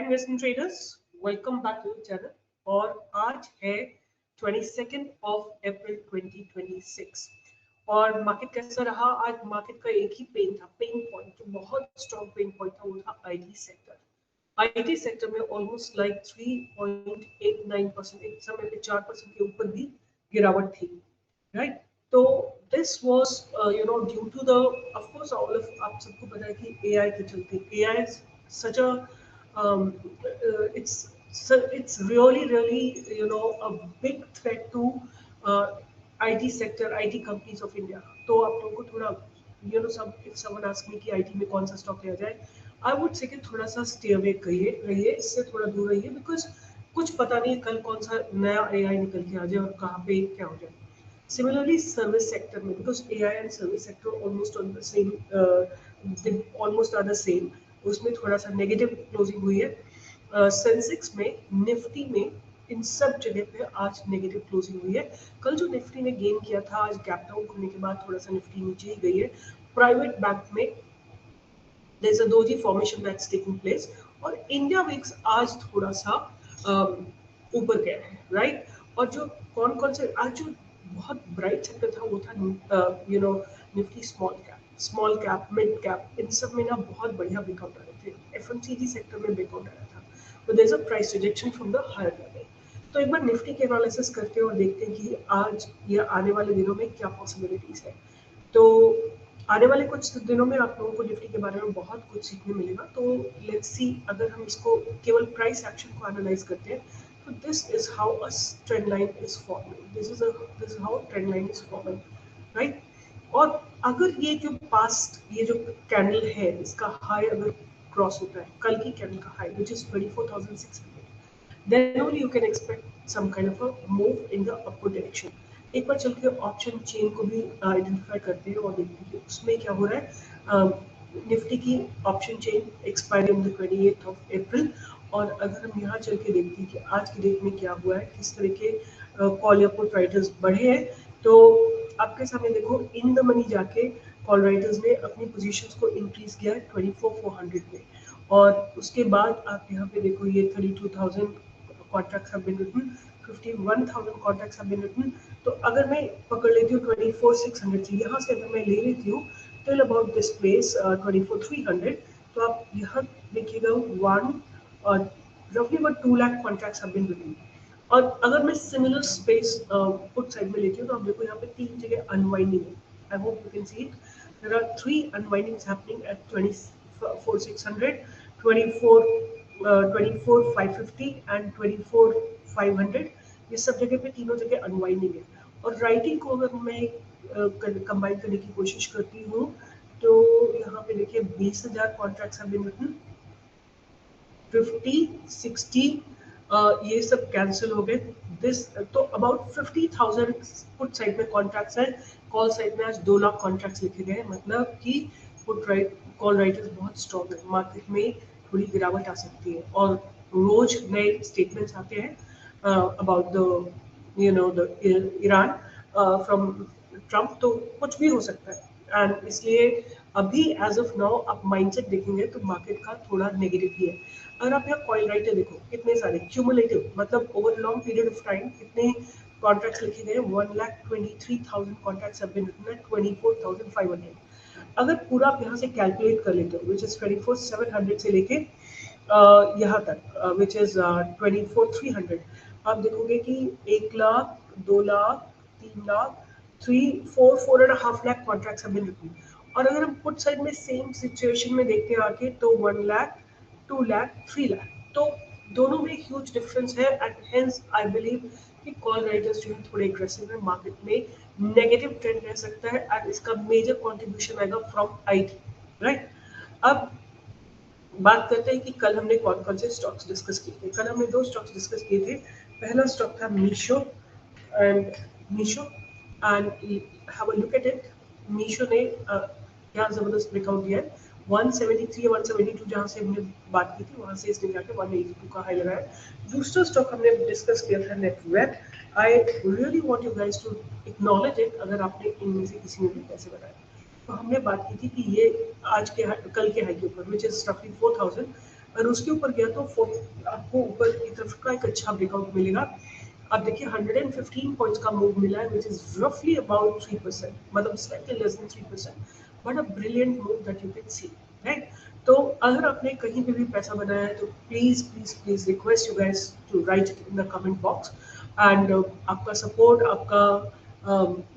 Investment traders, welcome back to channel. और आज है 22 अप्रैल 2026 और मार्केट कैसा रहा? आज मार्केट का एक ही पेन था, पेन पॉइंट जो बहुत स्ट्रॉन्ग पेन पॉइंट था, वो था आईटी सेक्टर। आईटी सेक्टर में ऑलमोस्ट लाइक 3.89%, एक समय पे 4% के ऊपर भी गिरावट थी, राइट? तो this was due to the, of course all of आप सबको पता है कि एआई के चलते AI such a it's really a big threat to IT sector, IT companies of India. तो आप लोगों को थोड़ा सब if someone ask me कि IT में कौन सा स्टॉक लिया जाए, I would say कि थोड़ा सा stay away रहिए, इससे थोड़ा दूर रहिए, because कुछ पता नहीं कल कौन सा नया AI निकल के आ जाए और कहाँ पे क्या हो जाए. Similarly, service sector में, because AI and service sector almost on the same, they almost are the same. उसमें थोड़ा सा नेगेटिव क्लोजिंग हुई है. सेंसेक्स में, निफ्टी में, इन सब जगह पे आज नेगेटिव क्लोजिंग हुई है. कल जो निफ्टी ने गेन किया था, आज गैप डाउन होने के बाद थोड़ा सा निफ्टी नीचे ही गई है. प्राइवेट बैंक में there is a doji formation that's taking place और इंडिया विक्स आज थोड़ा सा ऊपर गया है, राइट? और जो कौन से आज जो बहुत ब्राइट सेक्टर था वो था Nifty small cap mid cap, इन सब में ना बहुत बढ़िया ब्रेकआउट आ रहे थे. एफएमसीजी सेक्टर में ब्रेकआउट आया था, तो there is a price rejection from the higher level. तो एक बार निफ्टी के एनालिसिस करते हैं और देखते हैं कि आज या आने वाले दिनों में क्या पॉसिबिलिटीज है. तो आने वाले कुछ दिनों में आप लोगों को निफ्टी के बारे में बहुत कुछ सीखने मिलेगा. तो लेट्स सी, अगर हम इसको केवल प्राइस एक्शन को एनालाइज करते हैं, तो this is how a trend line is forming, this is how trend line is forming, right? और अगर ये जो पास्ट ये जो कैंडल है, इसका हाई अगर क्रॉस होता है, कल की कैंडल का high which is 24,600, then only you can expect some kind of a move in the upward direction. एक बार चल के ऑप्शन चेन को भी आइडेंटिफाई करते हैं और देखते हैं कि उसमें क्या हो रहा है. निफ्टी की option chain expiry on the 28 अप्रैल. और अगर हम यहाँ चल के देखते हैं कि आज की डेट में क्या हुआ है, किस तरह के कॉल या पुट राइटर्स बढ़े हैं, तो आपके सामने देखो इन द मनी जाके कॉल राइटर्स ने अपनी पोजीशंस को इंक्रीज किया है 24,400 में. और उसके बाद आप यहाँ पे देखो ये 32,000 contracts have been written, 51,000 contracts have been written. तो अगर मैं पकड़ लेती हूँ 24,600 से, यहाँ से अगर मैं ले लेती हूँ till about this place 24,300, तो आप यहाँ देखिएगा वन और roughly about 2 lakh contracts have been written. और अगर मैं सिमिलर स्पेस पुट साइड में लेती हूँ, तो आप देखो यहाँ पे 3 जगह अनवाइंडिंग है. I hope you can see it. There are 3 unwindings happening at 24,600, 24,550 and 24,500. ये सब जगह पे तीनों जगह अनवाइंडिंग है. और राइटिंग को अगर मैं कंबाइन करने की कोशिश करती हूँ, तो यहाँ पे देखिए 20,000 कॉन्ट्रैक्ट्स हैव बीन रिटन, 50, 60 ये सब कैंसिल हो गए. दिस तो अबाउट 50,000 पुट साइड में कॉन्ट्रैक्ट्स हैं. कॉल साइड में आज 2 लाख कॉन्ट्रैक्ट्स लिखे गए. मतलब कि पुट राइट कॉल राइटर्स बहुत स्ट्रॉन्ग है. मार्केट में थोड़ी गिरावट आ सकती है और रोज नए स्टेटमेंट्स आते हैं about the Iran from Trump. तो कुछ भी हो सकता है. एंड इसलिए अभी एज ऑफ नाउ आप माइंडसेट देखेंगे तो मार्केट का थोड़ा नेगेटिव ही है. अगर आप यहाँ कॉइल राइटर देखो, कितने सारे क्यूमुलेटिव, मतलब over long period of time कितने कॉन्ट्रैक्ट्स लिखे गए. 1,23,000 contracts have been written at 24,500. अगर पूरा आप यहाँ से कैलकुलेट कर लेते हो विच इज 24,700 से लेके यहाँ तक विच इज 24,300, आप देखोगे कि 1 lakh, 2 lakh, 3 lakh, 4.5 lakh contracts have been written. और अगर हम पुट साइड में सेम सिचुएशन में देखते हैं आके, तो 1 लाख, 2 लाख, 3 लाख. तो दोनों में ह्यूज डिफरेंस है. एंड हेंस आई बिलीव कि कॉल राइटर्स जो है थोड़े एग्रेसिव है. मार्केट में नेगेटिव ट्रेंड रह सकता है एंड इसका मेजर कंट्रीब्यूशन आएगा फ्रॉम आईटी, राइट? अब बात करते हैं कि कल हमने कौन कौन से स्टॉक्स डिस्कस किए थे. कल हमने 2 स्टॉक्स डिस्कस किए थे. पहला स्टॉक था Meesho and have a look at it. Meesho ने क्या जबरदस्त ब्रेकआउट दिया है. 173 या 172 जहाँ से हमने बात की थी, वहाँ से इसने जाके 182 का हाई लगाया. दूसरा स्टॉक हमने डिस्कस किया था Netweb. I really want you guys to acknowledge it अगर आपने इनमें से किसी ने भी पैसे बनाए. तो हमने बात की थी कि ये आज के कल के हाई के ऊपर विच इज रफली 4,000, और उसके ऊपर गया तो आपको ऊपर की तरफ का एक अच्छा ब्रेकआउट मिलेगा। अब देखिए 115 पॉइंट्स का मूव मिला है, विच इज रफली अबाउट 3%, मतलब slightly less than 3%, but a brilliant move that you can C, right. तो अगर आपने कहीं पे भी पैसा बनाया है तो please please please request you guys to write it in the comment box. And आपका सपोर्ट, आपका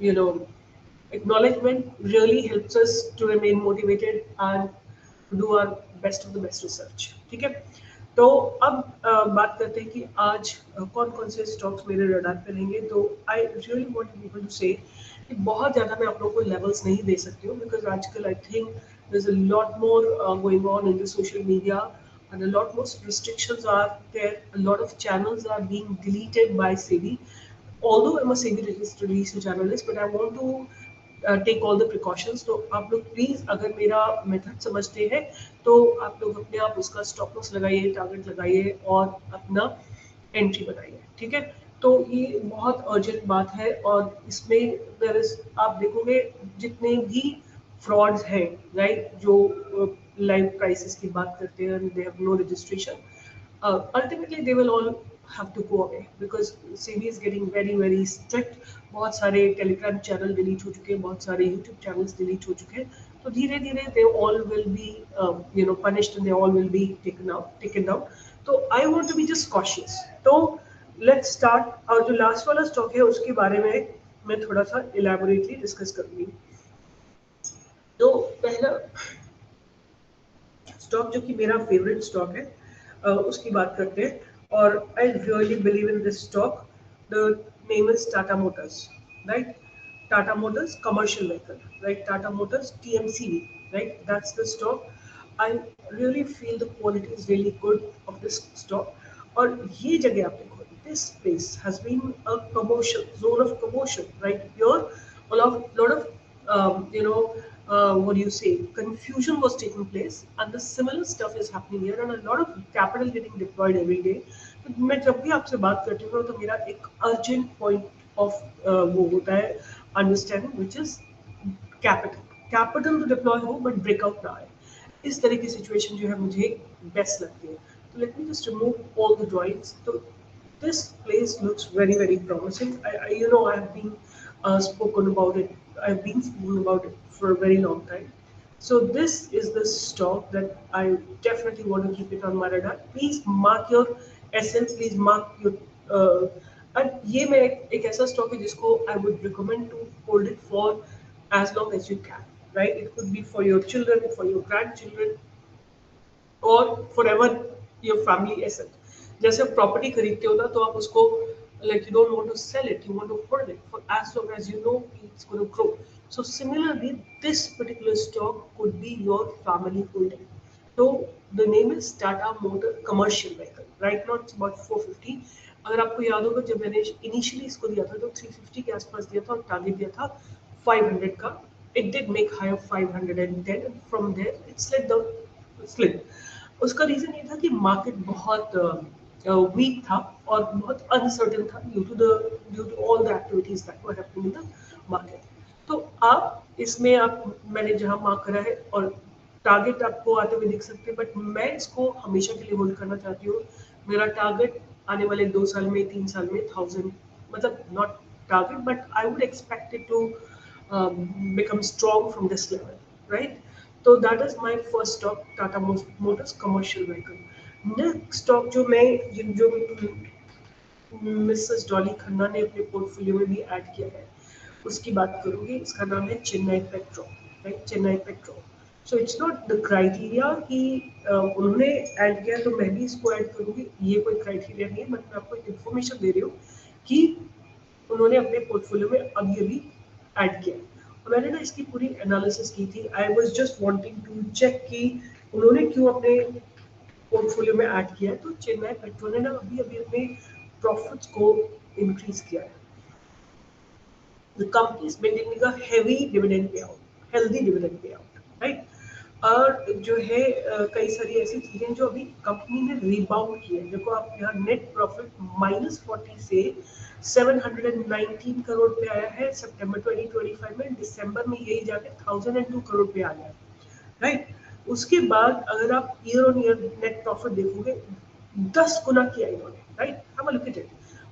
you know acknowledgement really helps us to remain motivated and do our best of the best research, ठीक है। तो अब बात करते हैं कि आज कौन कौन से स्टॉक्स मेरे रडार पे रहेंगे। तो I really want people to say कि बहुत ज़्यादा मैं आप लोगों को लेवल्स नहीं दे सकती हूँ, बिकॉज आजकल I think there is a lot more going on in the social media and a lot more restrictions are there. A lot of channels are being deleted by SEBI. Although I'm a SEBI registered research analyst, but I want to take all the precautions. तो आप लोग please अगर मेरा method समझते हैं तो आप लोग अपने आप उसका स्टॉप लॉस लगाइए, टारगेट लगाइए और अपना एंट्री बनाइए, ठीक है। तो ये बहुत अर्जेंट बात है और इसमें आप देखोगे जितने भी फ्रॉड्स हैं, राइट, जो लाइव प्राइसेस की बात करते हैं, they have no registration, ultimately they will all have to go away because SEBI is getting very very strict. बहुत सारे टेलीग्राम चैनल डिलीट हो चुके हैं, बहुत सारे यूट्यूब चैनल्स डिलीट हो चुके हैं। तो धीरे धीरे they all will be punished and they all will be taken down. तो I want to be just cautious. तो लेट्स स्टार्ट। और जो लास्ट वाला स्टॉक है उसके बारे में मैं थोड़ा सा इलेबोरेटली डिस्कस करूंगी। तो पहला स्टॉक जो कि मेरा फेवरेट स्टॉक है, उसकी बात करते हैं। और I really believe in this stock. The name is Tata Motors, right. Tata Motors commercial vehicle, right. Tata Motors TMCV, right, that's the stock. I really feel the quality is really good of this stock. और ये जगह आप देखो, this place has been a commotion, zone of commotion, right here. A lot of what do you say, confusion was taking place, and the similar stuff is happening here, and a lot of capital getting deployed every day. तो मैं जब भी आपसे बात करती हूँ तो मेरा एक अर्जेंट पॉइंट ऑफ वो होता है अंडरस्टैंडिंग, विच इज कैपिटल तो डिप्लॉय हो बट ब्रेकआउट ना आए। इस तरह की सिचुएशन जो है मुझे बेस्ट लगती है। तो let me just remove all the drawings. तो this place looks very very promising. I have been spoken about it. I've been speaking about it for a very long time. So this is the stock that I definitely want to keep it on my radar. Please mark your SL. Please mark your ये मैं एक ऐसा stock है जिसको I would recommend to hold it for as long as you can. Right? It could be for your children, for your grandchildren, और forever your family asset. जैसे आप property खरीदते हो ना तो आप उसको like you don't want to sell it, you want to hold it for as long as you know it's going to grow. So similarly, this particular stock could be your family holding. So the name is Tata Motor Commercial Vehicle. Right now it's about 450. अगर आपको याद होगा जब मैंने initially इसको दिया था तो 350 के आसपास दिया था और टारगेट दिया था 500 का। It did make high of 510 and from there it slid down, slip. उसका रीजन ये था कि मार्केट बहुत वीक था और बहुत अनसर्टेन था due to all the activities that were happening in the market. तो आप इसमें मैंने जहां मार्क करा है और टारगेट आपको आते हुए दिख सकते हैं, बट मैं इसको हमेशा के लिए होल्ड करना चाहती हूँ। मेरा टारगेट आने वाले 2 साल में 3 साल में 1000, मतलब not target but I would expect it to become strong from this level, right? So that is my first stock, Tata Motors commercial vehicle. Next stock जो मिसेस डॉली खन्ना ने अपने पोर्टफोलियो में भी ऐड किया है उसकी बात करूंगी। इसका नाम है Chennai petro, right, Chennai petro. So it's not the criteria कि उन्होंने ऐड किया तो मैं भी इसको ऐड करूंगी, ये कोई क्राइटेरिया नहीं है, बट मैं आपको इन्फॉर्मेशन दे रही हूँ कि उन्होंने अपने पोर्टफोलियो में अभी अभी ऐड किया। और मैंने ना इसकी पूरी एनालिसिस की थी। I was just wanting to check कि उन्होंने क्यों अपने पोर्टफोलियो में ऐड किया है। तो चेन्नई पेट्रो ने ना अभी अभी अपने प्रॉफिट्स को इंक्रीज किया है। The company is maintaining a heavy dividend payout, healthy dividend payout, right? और जो है कई सारी ऐसी चीजें जो अभी कंपनी ने रिबाउंड की है। देखो आप यहाँ नेट प्रॉफिट -40 से 719 करोड़ पे आया है सितंबर 2025 में। दिसंबर में यही जाके 1002 करोड़ पे आ गया, राइट। उसके बाद अगर आप year on year net profit देखोगे 10 गुना किया इन्होंने, right. Have a look at it.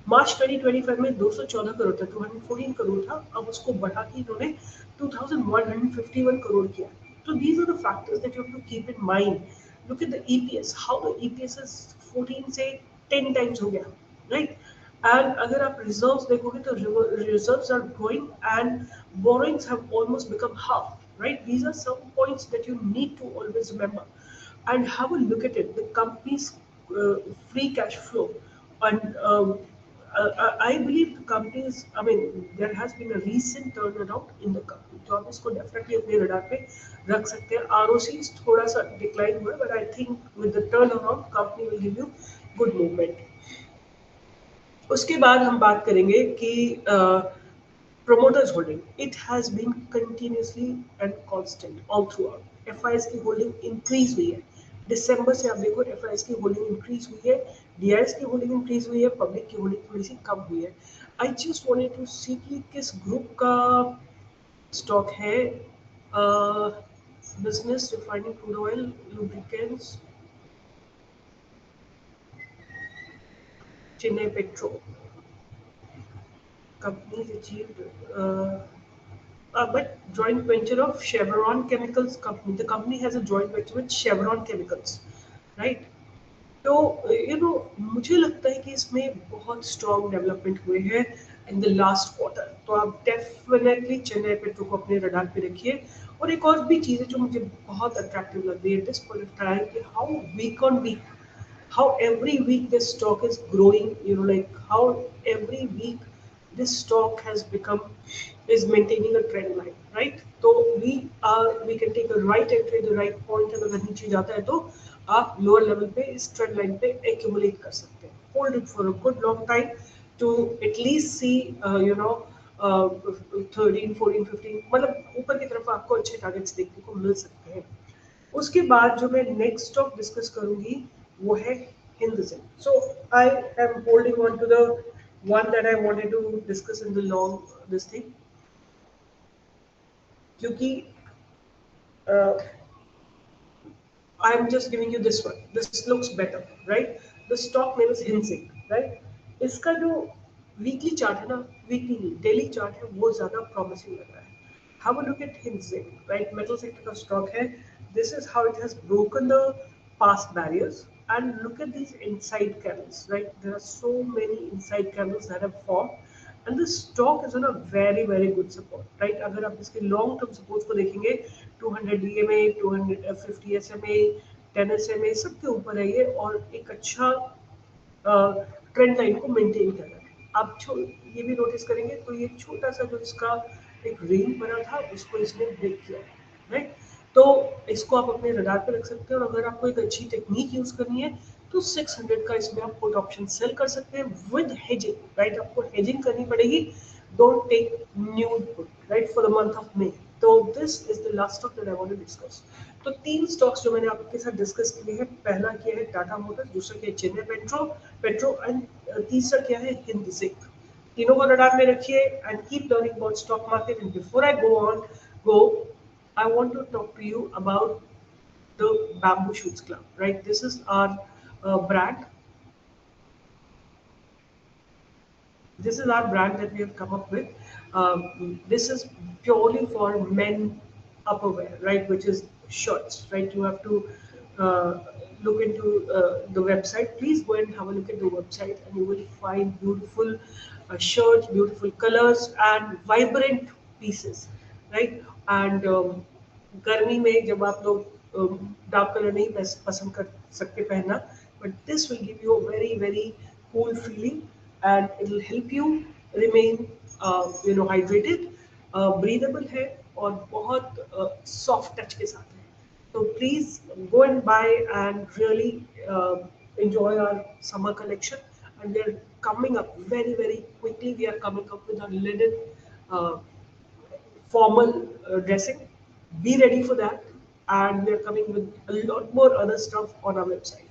मार्च 2025 में 214 करोड़ था, 214 करोड़ था, अब उसको बढ़ा के इन्होंने 2151 करोड़ किया। तो these are the factors that you have to keep in mind. Look at the EPS, how the EPS is 14 से 10 times हो गया, right? And अगर आप reserves देखोगे तो reserves are growing and borrowings have almost become half, right? These are some points that you need to always remember. And have a look at it. The company's free cash flow, and I believe the company is. I mean, there has been a recent turnaround in the company. तो आप इसको definitely अपने radar पे रख सकते हैं. ROC थोड़ा सा decline हुआ, but I think with the turnaround, company will give you good movement. उसके बाद हम बात करेंगे कि promoters holding, it has been continuously and constant all throughout. FIS की होल्डिंग इंक्रीज हुई है, दिसंबर से आप देखो FIS की होल्डिंग इंक्रीज हुई है, DIS की होल्डिंग इंक्रीज हुई है, पब्लिक की होल्डिंग थोड़ी सी कम हुई है. आई जस्ट वांटेड टू सी कि किस ग्रुप का स्टॉक है. Business refining crude oil, lubricants, Chennai petro. Companies achieved but joint venture of Chevron Chemicals company. The company has a joint venture with Chevron Chemicals, right? तो मुझे लगता है कि इसमें बहुत स्ट्रॉन्ग डेवलपमेंट हुए हैं इन द लास्ट क्वार्टर. तो आप डेफिनेटली चेन्नई पेट्रो को अपने रडार पे रखिए. और एक और भी चीज़ है जो मुझे बहुत अट्रैक्टिव लग रही है दिस पॉइंट ऑफ टाइम, कि how week on week, how every week this stock is growing, like how every week this stock has become, is maintaining a trend line, right? So we can take a right entry at the right point, and अगर नीचे जाता है तो आप lower level पे इस trend line पे accumulate कर सकते हैं. Hold it for a good long time to at least see uh, 13, 14, 15, मतलब ऊपर की तरफ आपको अच्छे टारगेट्स देखने को मिल सकते हैं. उसके बाद जो मैं नेक्स्ट स्टॉक डिस्कस करूंगी वो है Hinduism. So I am holding on to the one that I wanted to discuss in the long this thing, क्योंकि I am just giving you this one. This looks better, right? The stock name is Hinsing, right? इसका जो weekly chart है ना, weekly नहीं daily chart है, वो ज्यादा promising लग रहा है. Have a look at Hinsing, right? Metal sector का stock है. This is how it has broken the past barriers, and look at these inside candles, right? There are so many inside candles that have formed, and the stock is on a very very good support, right? अगर आप इसके long term supports को देखेंगे, 200 DMA, 250 SMA, 10 SMA सबके ऊपर है ये, और एक अच्छा ट्रेंड लाइन को मेंटेन कर रहा है. आप ये भी नोटिस करेंगे तो ये छोटा सा जो इसका एक रेंज बना था उसको इसने ब्रेक किया, राइट? तो इसको आप अपने रडार पे रख सकते हैं, और अगर आपको एक अच्छी टेक्निक यूज करनी है तो 600 का इसमें आप पुट ऑप्शन सेल कर सकते हैं विद हेजिंग, राइट? आपको हेजिंग करनी पड़ेगी. Don't take new put, right, for the month of May. तो this is the last stock that I want to discuss. तो 3 स्टॉक्स जो मैंने आपके साथ डिस्कस किए हैं, पहला किया है टाटा मोटर्स, दूसरा किया है चेन्नई पेट्रो एंड तीसरा क्या है हिंदुइज्म. तीनों को रडार में रखिए and keep learning about stock market. And before I go I want to talk to you about the Bamboo Shoots Club, right? This is our brand. This is our brand that we have come up with. This is purely for men upperwear, right? Which is shirts, right? You have to look into the website. Please go and have a look at the website, and you will find beautiful shirts, beautiful colors, and vibrant pieces, right? And गर्मी में जब आप लोग dark colour नहीं पसंद कर सकते पहनना, but this will give you a very very cool feeling, and it will help you remain hydrated. Breathable है और बहुत soft touch के साथ है. So please go and buy and really enjoy our summer collection. And we are coming up very very quickly. We are coming up with our linen uh, formal dressing. Be ready for that, and we're coming with a lot more other stuff on our website.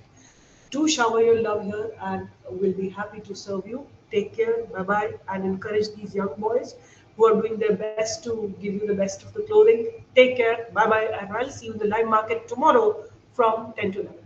Do shower your love here, and we'll be happy to serve you. Take care, bye bye, and encourage these young boys who are doing their best to give you the best of the clothing. Take care. Bye bye. And I'll see you in the live market tomorrow from 10 to 11.